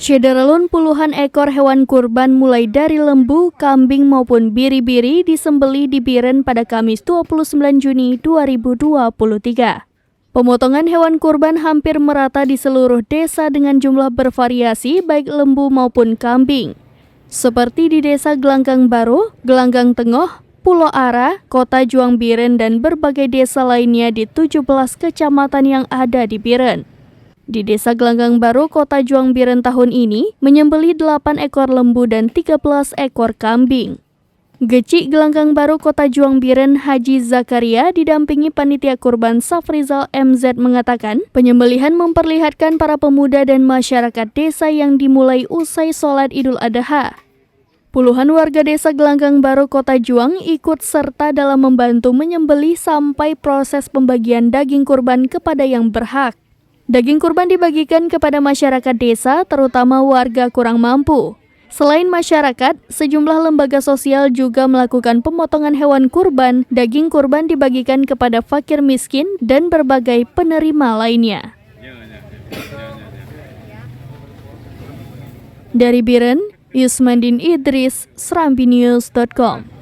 Syederalun puluhan ekor hewan kurban mulai dari lembu, kambing maupun biri-biri disembelih di Biren pada Kamis 29 Juni 2023. Pemotongan hewan kurban hampir merata di seluruh desa dengan jumlah bervariasi baik lembu maupun kambing. Seperti di Desa Gelanggang Baru, Gelanggang Tengah, Pulau Ara, Kota Juang Biren dan berbagai desa lainnya di 17 kecamatan yang ada di Biren. Di Desa Gelanggang Baru, Kota Juang Biren tahun ini menyembelih 8 ekor lembu dan 13 ekor kambing. Geci Gelanggang Baru Kota Juang Biren Haji Zakaria didampingi panitia kurban Safrizal MZ mengatakan, penyembelihan memperlihatkan para pemuda dan masyarakat desa yang dimulai usai sholat Idul Adha. Puluhan warga Desa Gelanggang Baru Kota Juang ikut serta dalam membantu menyembelih sampai proses pembagian daging kurban kepada yang berhak. Daging kurban dibagikan kepada masyarakat desa, terutama warga kurang mampu. Selain masyarakat, sejumlah lembaga sosial juga melakukan pemotongan hewan kurban. Daging kurban dibagikan kepada fakir miskin dan berbagai penerima lainnya. Dari Biren, Yusmandin Idris, SerambiNews.com.